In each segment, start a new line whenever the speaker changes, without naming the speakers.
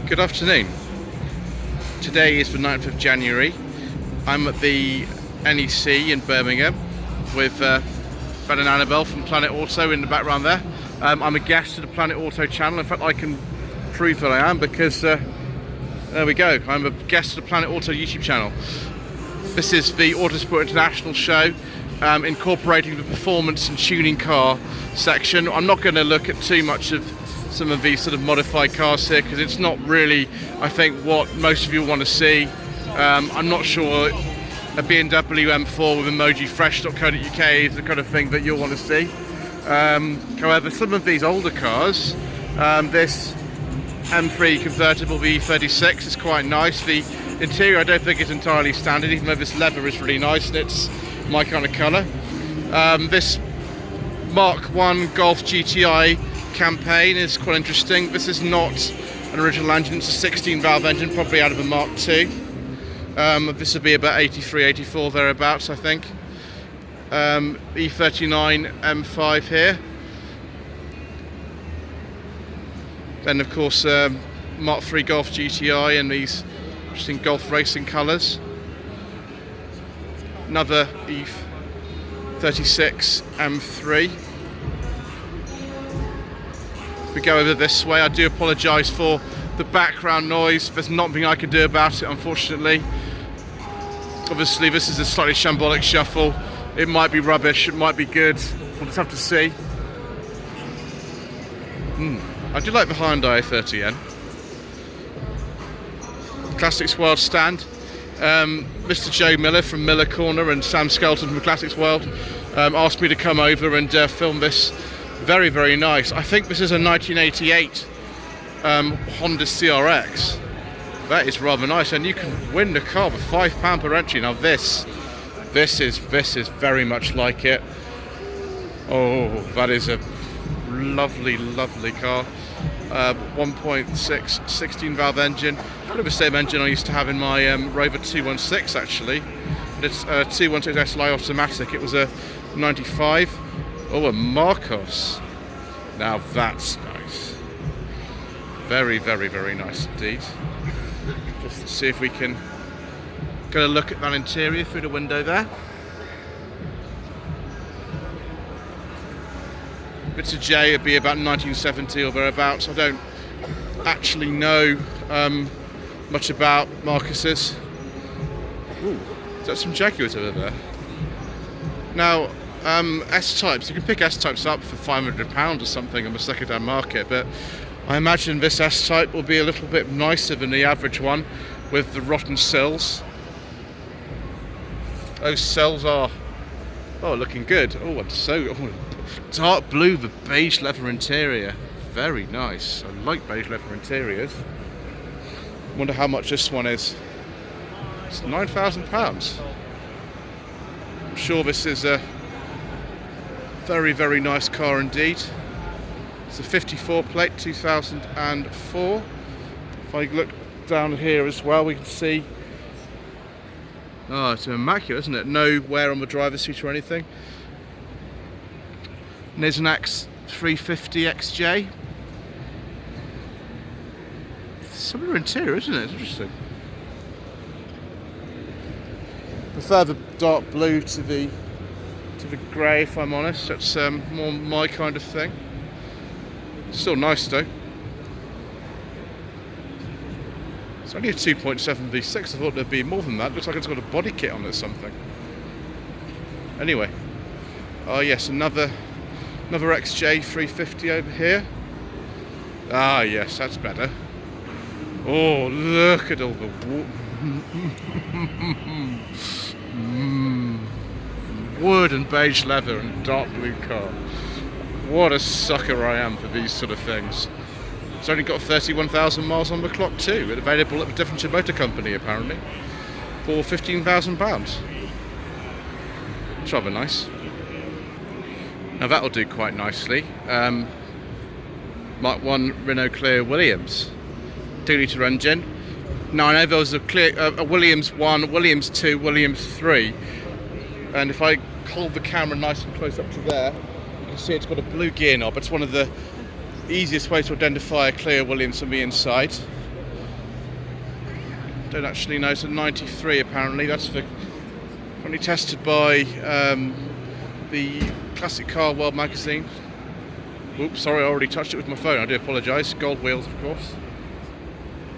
Good afternoon. Today is the 9th of January. I'm at the NEC in Birmingham with Ben and Annabelle from Planet Auto in the background there. I'm a guest to the Planet Auto channel. In fact, I can prove that I am because there we go. I'm a guest to the Planet Auto YouTube channel. This is the Autosport International show, incorporating the performance and tuning car section. I'm not going to look at too much of some of these sort of modified cars here because it's not really, I think, what most of you want to see. I'm not sure a BMW M4 with emojifresh.co.uk is the kind of thing that you'll want to see. However, some of these older cars, this M3 convertible, the E36, is quite nice. The interior I don't think is entirely standard, even though this leather is really nice and it's my kind of colour. This Mark 1 Golf GTI campaign is quite interesting. This is not an original engine, it's a 16 valve engine, probably out of a Mark 2. This would be about 83, 84 thereabouts, I think. E39 M5 here. Then of course Mark 3 Golf GTI in these interesting golf racing colours. Another E36 M3. If we go over this way, I do apologise for the background noise. There's nothing I can do about it, unfortunately. Obviously this is a slightly shambolic shuffle. It might be rubbish, it might be good. We'll just have to see. I do like the Hyundai A30N. Classics World stand. Mr. Joe Miller from Miller Corner and Sam Skelton from Classics World asked me to come over and film this. Very, very nice. I think this is a 1988 Honda CRX. That is rather nice, and you can win the car for £5 per entry. Now this is very much like it. Oh, that is a lovely, lovely car. 1.6 16 valve engine, kind of the same engine I used to have in my Rover 216 actually. It's a 216 SLI automatic. It was a 95. Oh, a Marcos. Now that's nice. Very, very, very nice indeed. Just to see if we can get a look at that interior through the window there. Bits of J would be about 1970 or thereabouts. I don't actually know much about Marcos's. Ooh, is that some Jaguars over there? Now, S-types, you can pick S-types up for £500 or something on the second-hand market, but I imagine this S-type will be a little bit nicer than the average one with the rotten sills. Those sills are, looking good. Oh, and so dark blue with beige leather interior. Very nice. I like beige leather interiors. Wonder how much this one is. It's £9,000. I'm sure this is a very, very nice car indeed. It's a 54 plate, 2004. If I look down here as well, we can see, it's immaculate, isn't it? No wear on the driver's seat or anything. And there's an X350 XJ. Similar interior, isn't it? It's interesting. Prefer the dark blue to the grey, if I'm honest. That's more my kind of thing. Still nice though. It's only a 2.7 V6. I thought there'd be more than that. Looks like it's got a body kit on it or something. Anyway, yes, another XJ 350 over here. Ah, yes, that's better. Oh, look at all the wood and beige leather and dark blue car. What a sucker I am for these sort of things. It's only got 31,000 miles on the clock too. It's available at the Devonshire Motor Company apparently for £15,000. It's rather nice. Now that'll do quite nicely. Mark 1 Renault Clio Williams, 2 litre engine. Now I know there was a Williams 1, Williams 2, Williams 3, and if I hold the camera nice and close up to there, you can see it's got a blue gear knob. It's one of the easiest ways to identify a Clio Williams from the inside. Don't actually know. It's a 93 apparently. That's currently tested by the Classic Car World magazine. Oops, sorry, I already touched it with my phone. I do apologise. Gold wheels, of course.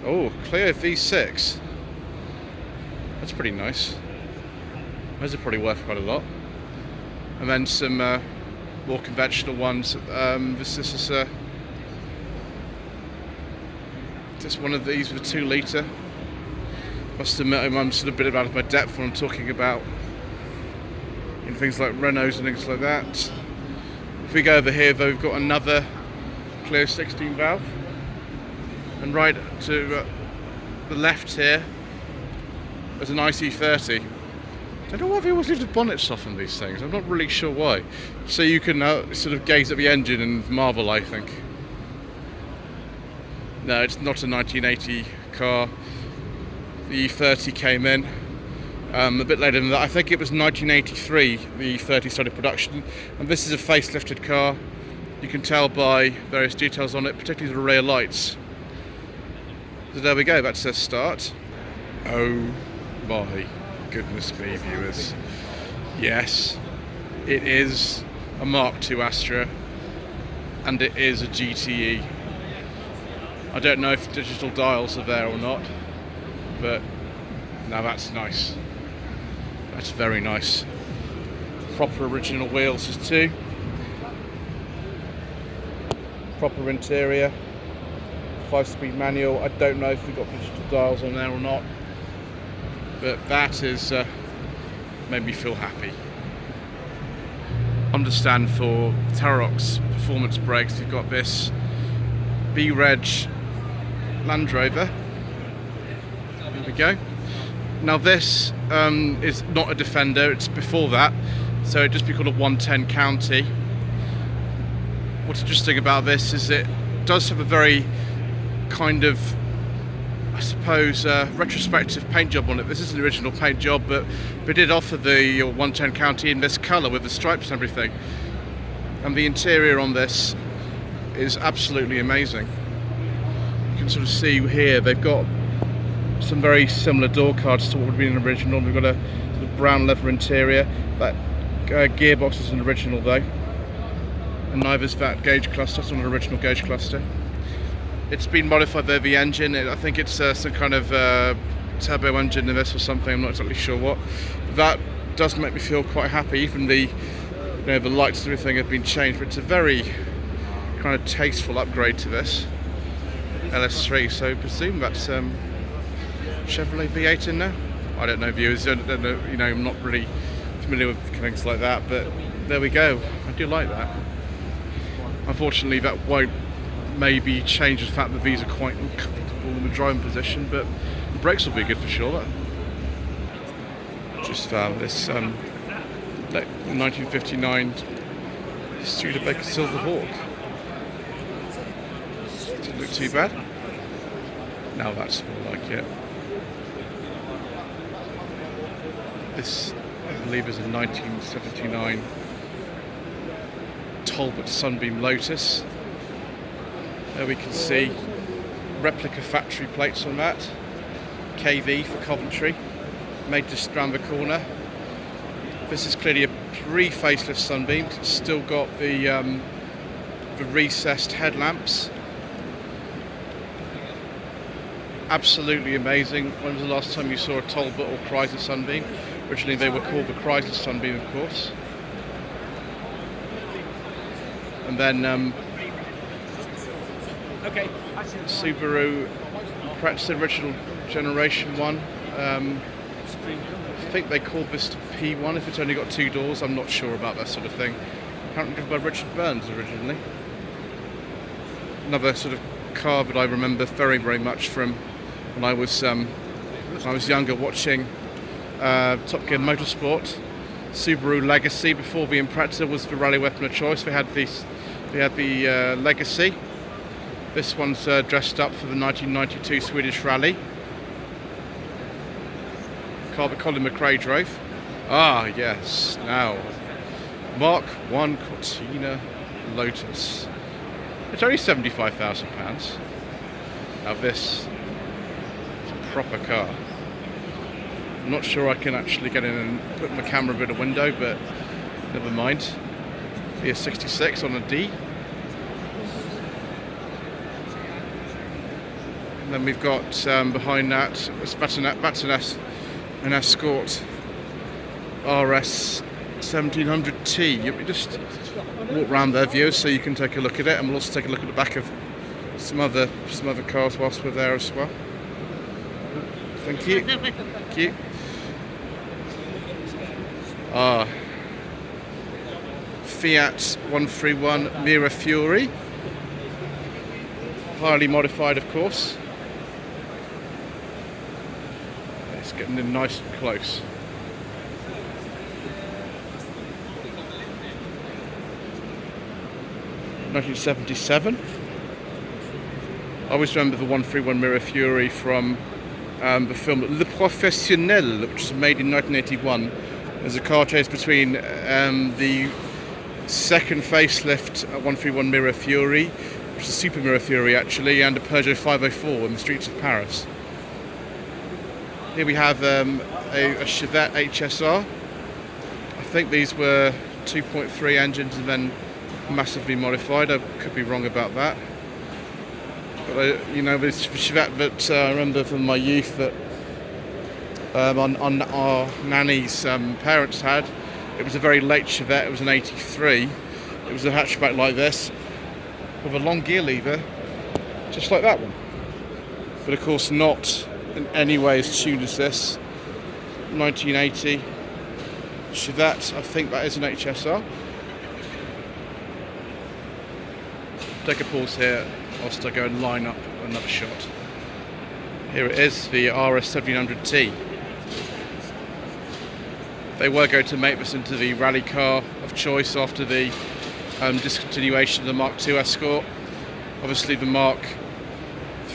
Oh, clear V6. That's pretty nice. Those are probably worth quite a lot. And then some more conventional ones. This is just one of these with a 2 litre. Must admit I'm sort of a bit out of my depth when I'm talking about things like Renaults and things like that. If we go over here though, we've got another clear 16 valve. And right to the left here, there's an IC30. I don't know why they always leave the bonnets off on these things. I'm not really sure why. So you can sort of gaze at the engine and marvel, I think. No, it's not a 1980 car. The E30 came in a bit later than that. I think it was 1983 the E30 started production. And this is a facelifted car. You can tell by various details on it, particularly the rear lights. So there we go, that's a start. Oh my goodness me, viewers. Yes, it is a Mark II Astra and it is a GTE. I don't know if digital dials are there or not, but now that's nice. That's very nice. Proper original wheels as too. Proper interior. 5-speed manual. I don't know if we've got digital dials on there or not, but that is made me feel happy. Understand for Tarok's performance brakes, you've got this B-Reg Land Rover. There we go. Now this is not a Defender, it's before that, so it'd just be called a 110 County. What's interesting about this is it does have a very kind of, I suppose, retrospective paint job on it. This is an original paint job, but we did offer the 110 County in this colour with the stripes and everything. And the interior on this is absolutely amazing. You can sort of see here they've got some very similar door cards to what would be an original. We've got a sort of brown leather interior. That gearbox is an original though, and neither's that gauge cluster. It's not an original gauge cluster. It's been modified though, the engine. I think it's some kind of turbo engine in this or something. I'm not exactly sure what. That does make me feel quite happy. Even the the lights and everything have been changed, but it's a very kind of tasteful upgrade to this LS3. So I presume that's Chevrolet V8 in there. I don't know, viewers. I don't know. I'm not really familiar with things like that, but there we go. I do like that. Unfortunately, that won't maybe change the fact that these are quite uncomfortable in the driving position, but the brakes will be good for sure. Just found this 1959 Studebaker Silver Hawk. Doesn't look too bad. Now that's more like it. This, I believe, is a 1979 Talbot Sunbeam Lotus. There we can see replica factory plates on that. KV for Coventry, made just round the corner. This is clearly a pre-facelift Sunbeam. It's still got the recessed headlamps. Absolutely amazing. When was the last time you saw a Talbot or Chrysler Sunbeam? Originally they were called the Chrysler Sunbeam, of course. And then Subaru Impreza original generation one. I think they called this P1 if it's only got 2 doors. I'm not sure about that sort of thing. Apparently driven by Richard Burns originally. Another sort of car that I remember very, very much from when I was younger, watching Top Gear Motorsport. Subaru Legacy before the Impreza was the rally weapon of choice. They had the Legacy. This one's dressed up for the 1992 Swedish Rally. Car that Colin McRae drove. Ah, yes. Now, Mark I Cortina Lotus. It's only £75,000. Now this is a proper car. I'm not sure I can actually get in and put my camera in a window, but never mind. Here 66 on a D. And then we've got behind that, that's an Escort RS 1700T. Let me just walk around there, viewers, so you can take a look at it, and we'll also take a look at the back of some other cars whilst we're there as well. Thank you. Thank you. Fiat 131 Mirafiori, highly modified, of course. It's getting in nice and close. (1977). I always remember the 131 Mirafiori from the film Le Professionnel, which was made in 1981. There's a car chase between the second facelift 131 Mirafiori, which is a Super Mirafiori actually, and a Peugeot 504 in the streets of Paris. Here we have a Chevette HSR. I think these were 2.3 engines and then massively modified. I could be wrong about that. But you know, this Chevette that I remember from my youth that on our nanny's parents had. It was a very late Chevette. It was an 83. It was a hatchback like this, with a long gear lever, just like that one. But of course not in any way as tuned as this. 1980 Chevette, I think that is an HSR. Take a pause here whilst I go and line up another shot. Here it is, the RS 1700T. They were going to make this into the rally car of choice after the discontinuation of the Mark II Escort. Obviously the Mark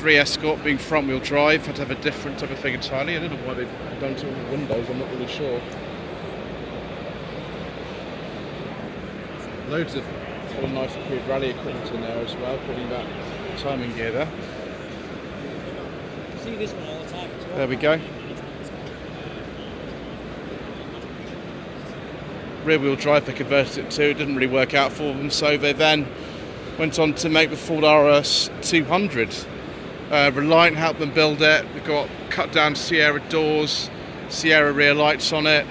III Escort, being front wheel drive, had to have a different type of thing entirely. I don't know why they've done to all the windows, I'm not really sure. Loads of sort of nice approved rally equipment in there as well, putting that timing gear there.
See this one all the time as well.
There we go. Rear wheel drive they converted it to, it didn't really work out for them, so they then went on to make the Ford RS 200. Reliant helped them build it. They've got cut down Sierra doors, Sierra rear lights on it,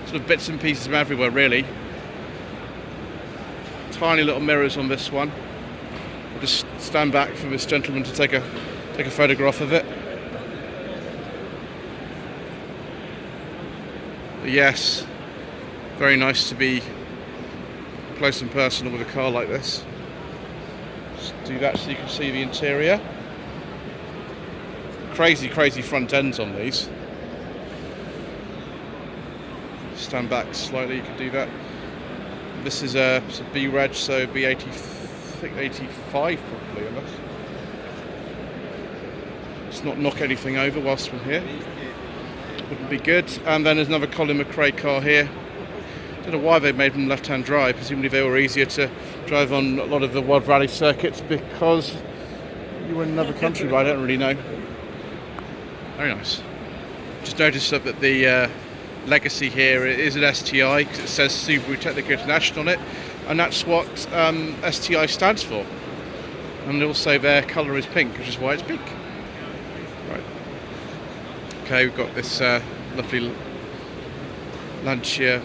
sort of bits and pieces from everywhere really. Tiny little mirrors on this one. I'll just stand back for this gentleman to take a photograph of it. But yes, very nice to be close and personal with a car like this. Just do that so you can see the interior. Crazy front ends on these. Stand back slightly, you can do that. This is a B-Reg, so B80, I think 85 probably, unless. Let's not knock anything over whilst we're here. Wouldn't be good. And then there's another Colin McRae car here. Don't know why they made them left-hand drive. Presumably they were easier to drive on a lot of the World Rally circuits because you were in another country, but I don't really know. Very nice. Just noticed that the legacy here is an STI because it says Subaru Technica International on it, and that's what STI stands for. And also their colour is pink, which is why it's pink. Right. Okay, we've got this lovely Lancia.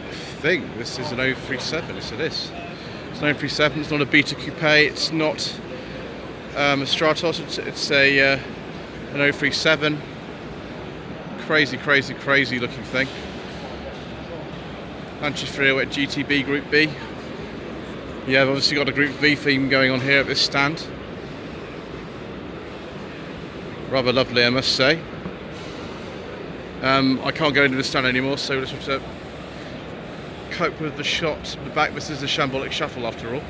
I think this is an 037. Yes, it is. It's an 037. It's not a Beta Coupe. It's not a Stratos. It's a an 037. Crazy looking thing. Lancia 308 GTB Group B. Yeah, I've obviously got a Group V theme going on here at this stand. Rather lovely, I must say. I can't go into the stand anymore, so we'll just have to cope with the shot at the back. This is the Shambolic Shuffle after all.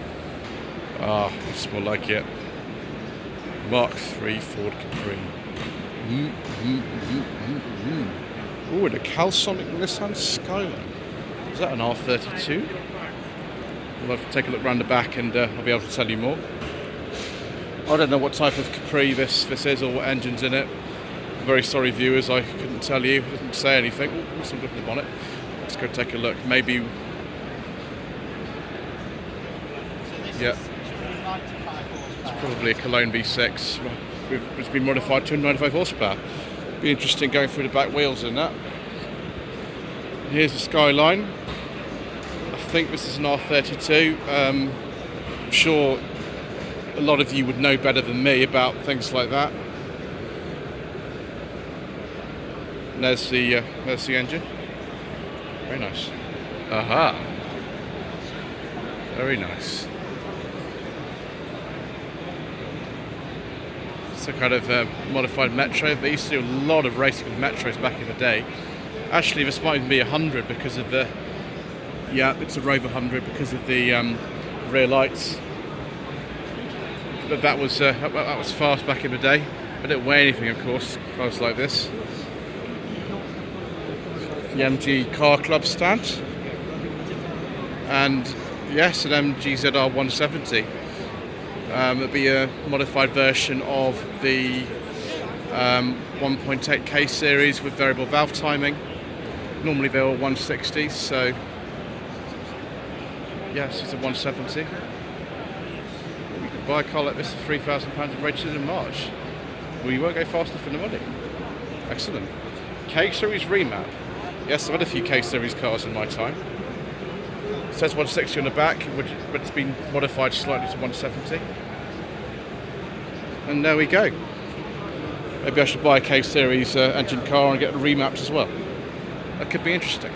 Ah, it's more like it. Mark III Ford Capri. Oh, and a Calsonic Nissan Skyline. Is that an R32? We'll have to take a look round the back and I'll be able to tell you more. I don't know what type of Capri this is or what engine's in it. I'm very sorry viewers, I couldn't tell you, didn't say anything. Oh, what's looking at the bonnet? Let's go take a look. Maybe. Yeah. It's probably a Cologne V6. It's been modified to 295 horsepower. Be interesting going through the back wheels in that. Here's the Skyline. I think this is an R32. I'm sure a lot of you would know better than me about things like that. And there's the engine. Very nice. Aha. Very nice. It's a kind of modified Metro. They used to do a lot of racing with Metros back in the day. Actually, this might even be 100 because of the... Yeah, it's a Rover 100 because of the rear lights. But that was fast back in the day. I didn't weigh anything, of course, cars like this. The MG Car Club stand. And yes, an MG ZR 170. It'll be a modified version of the 1.8K series with variable valve timing. Normally they were 160s, so yes, it's a 170. You can buy a car like this for £3,000 registered in March. Well, you won't go fast enough for the money. Excellent. K-Series remap. Yes, I've had a few K-Series cars in my time. It says 160 on the back, but it's been modified slightly to 170. And there we go. Maybe I should buy a K-Series engine car and get remapped as well. That could be interesting.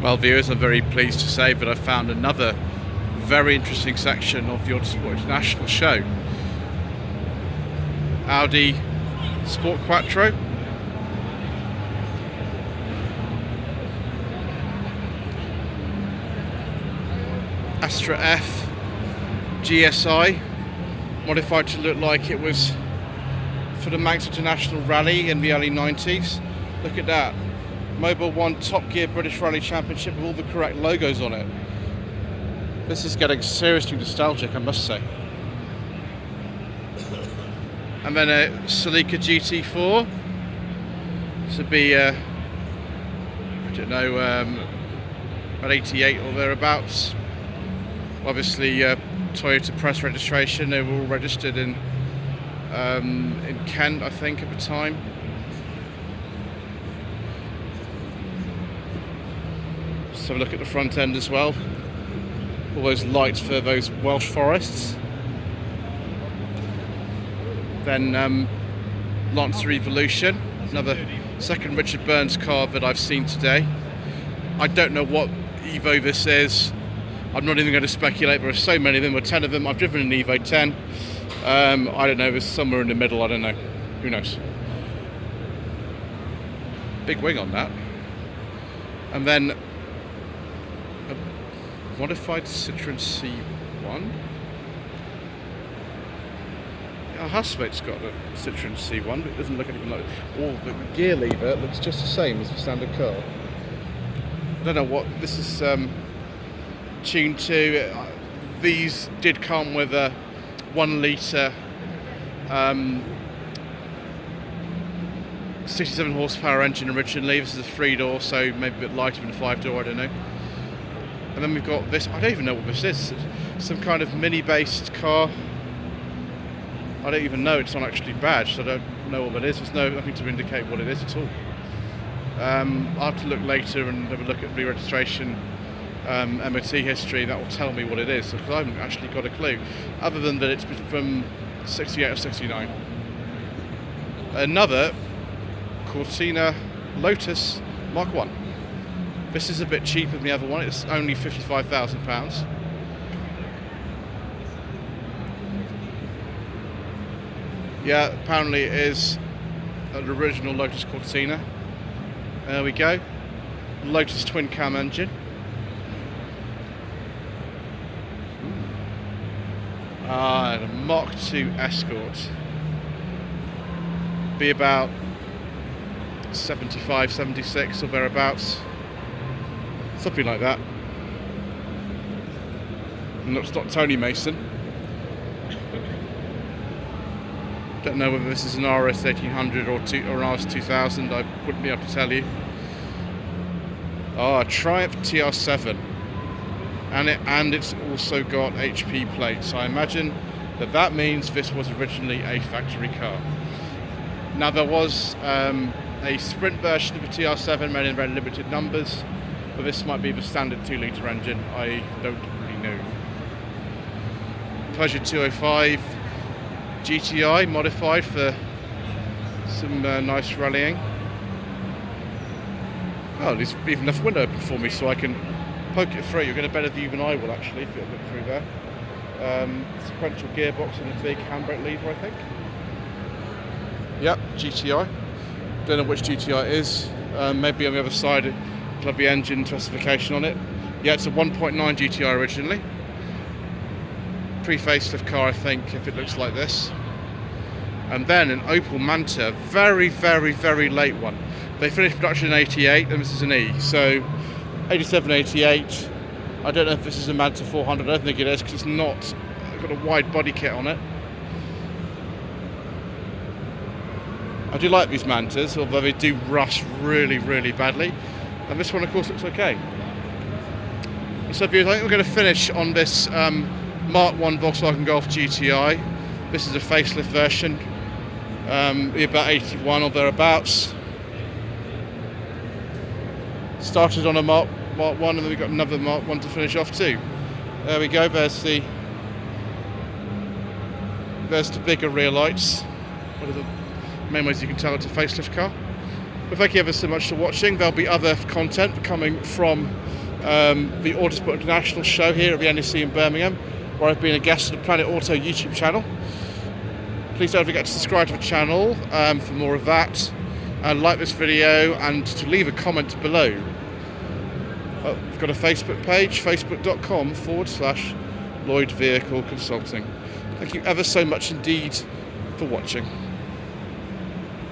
Well, viewers, I'm very pleased to say that I found another very interesting section of the Autosport International show. Audi Sport Quattro. Astra F GSI, modified to look like it was for the Manx International Rally in the early 90s. Look at that. Mobile 1 Top Gear British Rally Championship with all the correct logos on it. This is getting seriously nostalgic, I must say. And then a Celica GT4. This would be, I don't know, about 88 or thereabouts. Obviously, Toyota press registration. They were all registered in Kent, I think, at the time. Let's have a look at the front end as well. All those lights for those Welsh forests. Then Lancer Evolution, another second Richard Burns car that I've seen today. I don't know what Evo this is. I'm not even going to speculate. There are so many of them, or 10 of them. I've driven an Evo 10. I don't know, it's somewhere in the middle, I don't know. Who knows? Big wing on that. And then a modified Citroen C1. Our housemate's got a Citroen C1, but it doesn't look anything like it. Oh, the gear lever looks just the same as the standard car. I don't know what this is tuned to. These did come with a 1 litre 67 horsepower engine originally. This is a 3-door, so maybe a bit lighter than a 5-door, I don't know. And then we've got this, I don't even know what this is. Some kind of mini-based car. I don't even know, it's not actually badged, so I don't know what that is. There's nothing to indicate what it is at all. I'll have to look later and have a look at re-registration MOT history. That will tell me what it is, because I haven't actually got a clue, other than that it's from 68 or 69. Another Cortina Lotus Mark 1. This is a bit cheaper than the other one, it's only £55,000. Yeah, apparently it is an original Lotus Cortina. There we go. Lotus twin cam engine. And a Mark II Escort. Be about 75, 76 or thereabouts. Something like that. And it's not Tony Mason. Don't know whether this is an RS 1800 or an RS 2000. I wouldn't be able to tell you. Oh, a Triumph TR7, and it's also got HP plates. I imagine that means this was originally a factory car. Now there was a sprint version of a TR7 made in very limited numbers, but this might be the standard 2-litre engine. I don't really know. Peugeot 205 GTI modified for some nice rallying. Oh, there's even enough window open for me so I can poke it through. You'll get a better view than I will actually if you look through there. Sequential gearbox and a big handbrake lever, I think. Yep, GTI. Don't know which GTI it is. Maybe on the other side it'll have the engine specification on it. Yeah, it's a 1.9 GTI originally. Pre-facelift car, I think, if it looks like this. And then an Opel Manta, very, very, very late one. They finished production in 88, and this is an E. So 87, 88. I don't know if this is a Manta 400. I don't think it is because it's not got a wide body kit on it. I do like these Mantas, although they do rust really, really badly. And this one, of course, looks okay. So viewers, I think we're going to finish on this Mark 1 Volkswagen Golf GTI. This is a facelift version, about 81 or thereabouts. Started on a Mark 1 and then we've got another Mark 1 to finish off too. There we go, there's the bigger rear lights. What are the main ways you can tell it's a facelift car? But thank you ever so much for watching. There'll be other content coming from the Autosport International show here at the NEC in Birmingham, where I've been a guest on the Planet Auto YouTube channel. Please don't forget to subscribe to the channel for more of that, and like this video, and to leave a comment below. We've got a Facebook page, facebook.com/Lloyd Vehicle Consulting. Thank you ever so much indeed for watching.